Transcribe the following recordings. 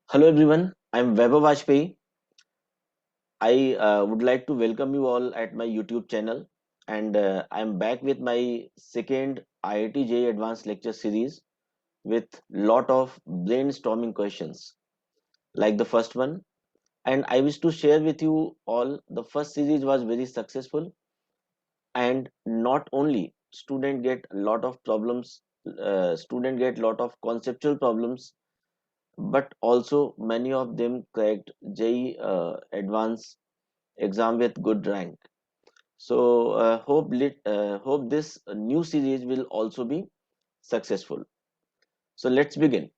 Hello everyone, I'm Vaibhav Vajpayee. I would like to welcome you all at my YouTube channel, and I'm back with my second IIT Advanced Lecture series with lot of brainstorming questions like the first one. And I wish to share with you all the first series was very successful, and not only student get a lot of problems, student get lot of conceptual problems, but also many of them cracked JEE Advanced exam with good rank. So hope this new series will also be successful. So let's begin.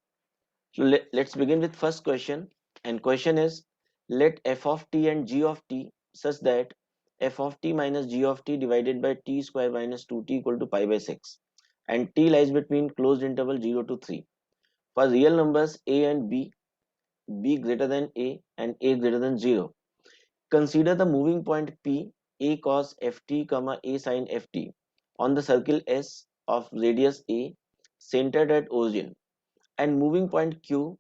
Let's begin with first question. And question is, let f of t and g of t such that f of t minus g of t divided by t square minus 2t equal to pi by 6, and t lies between closed interval 0 to 3 for real numbers a and b greater than a and a greater than 0. Consider the moving point P, A cos ft, comma A sin ft on the circle S of radius A centered at origin, and moving point Q,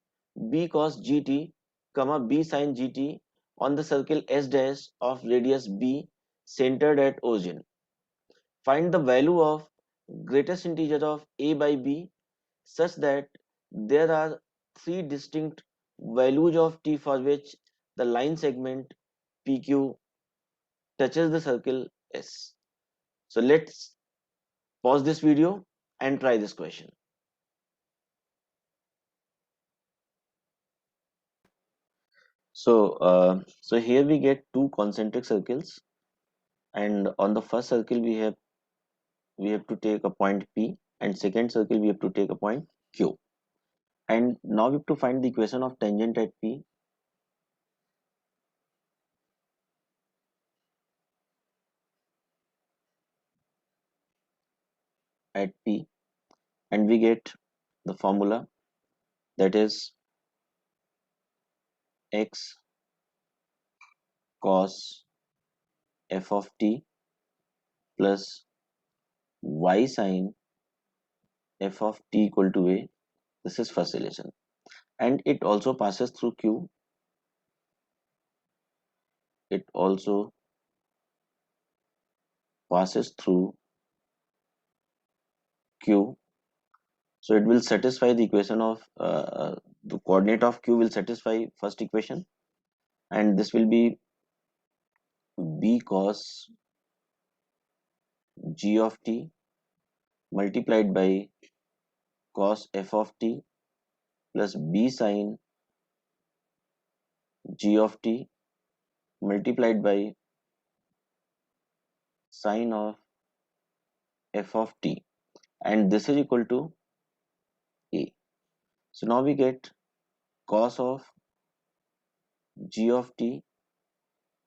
B cos gt, comma B sin gt on the circle S dash of radius B centered at origin. Find the value of greatest integer of A by B such that there are three distinct values of t for which the line segment PQ touches the circle S. So let's pause this video and try this question. So here we get two concentric circles, and on the first circle we have to take a point P, and second circle we have to take a point Q. And now we have to find the equation of tangent at P, and we get the formula, that is x cos f of t plus y sin f of t equal to a. This is first relation, and it also passes through Q. It also passes through Q. So it will satisfy the equation of the coordinate of Q will satisfy first equation, and this will be B cos g of t multiplied by cos f of t plus B sin g of t multiplied by sin of f of t, and this is equal to A. So now we get cos of g of t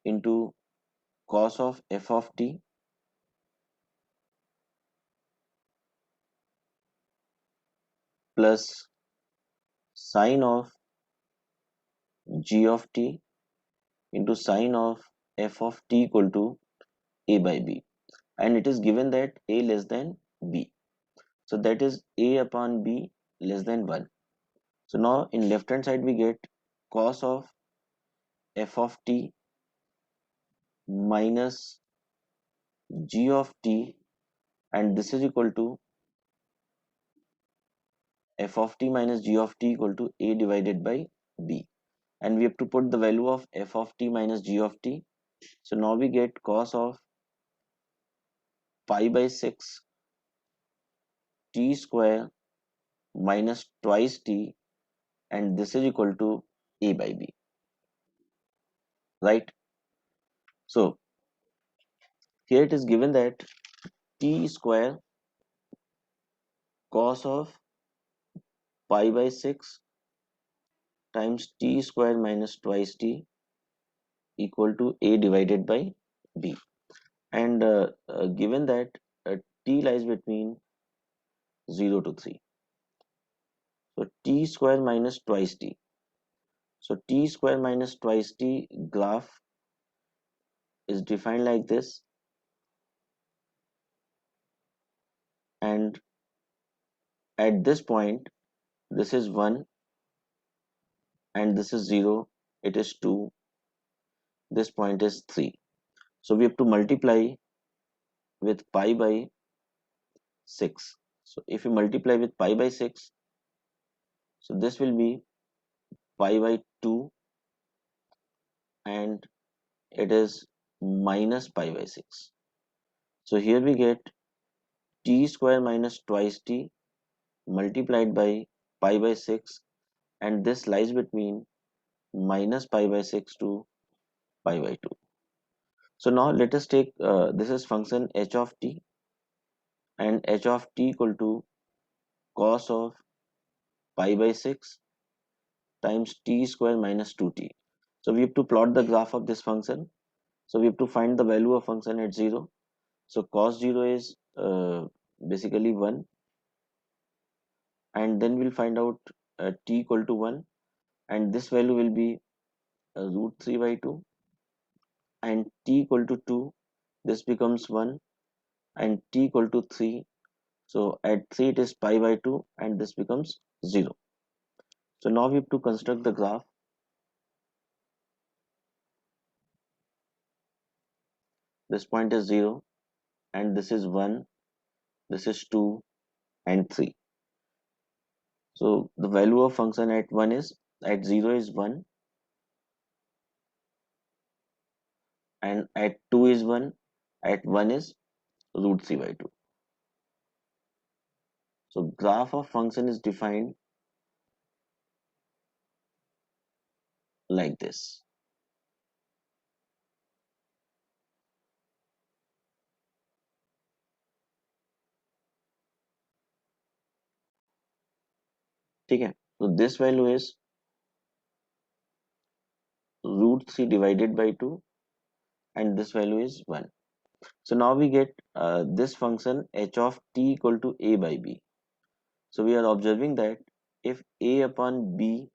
into cos of f of t plus sin of g of t into sin of f of t equal to a by b, and it is given that a less than b, so that is a upon b less than 1. So now in left hand side we get cos of f of t minus g of t, and this is equal to f of t minus g of t equal to a divided by b, and we have to put the value of f of t minus g of t. So now we get cos of pi by 6 t square minus twice t, and this is equal to a by b, right? So here it is given that t square cos of pi by 6 times t square minus twice t equal to a divided by b, and given that t lies between 0 to 3, so t square minus twice t, so t square minus twice t graph is defined like this, and at this point this is 1, and this is 0, it is 2, this point is 3. So we have to multiply with pi by 6. So if you multiply with pi by 6, so this will be pi by 2, and it is minus pi by 6. So here we get t square minus twice t multiplied by pi by 6, and this lies between minus pi by 6 to pi by 2. So now let us take this is function h of t, and h of t equal to cos of pi by 6 times t square minus 2t. So we have to plot the graph of this function. So we have to find the value of function at 0. So cos 0 is basically 1, and then we'll find out t equal to 1, and this value will be root 3 by 2, and t equal to 2, this becomes 1, and t equal to 3, so at 3 it is pi by 2, and this becomes 0. So now we have to construct the graph. This point is 0, and this is 1, this is 2, and 3. So the value of function at 0 is 1, and at 2 is 1, at 1 is root 3 by 2. So graph of function is defined like this. ठीक है, so this value is root 3 divided by 2, and this value is 1. So now we get this function h of t equal to a by b. So we are observing that if a upon b,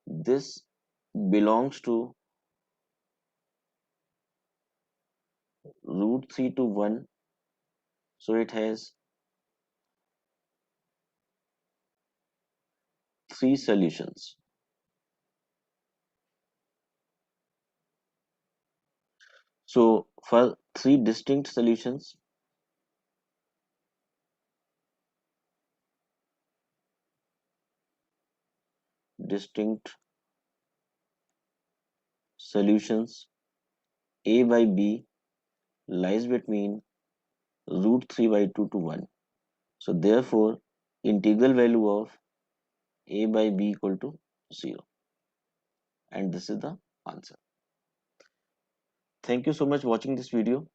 this belongs to root 3 to 1, so it has three solutions. So for three distinct solutions, a by b lies between root 3 by 2 to 1. So therefore, integral value of a by b equal to 0. And this is the answer. Thank you so much for watching this video.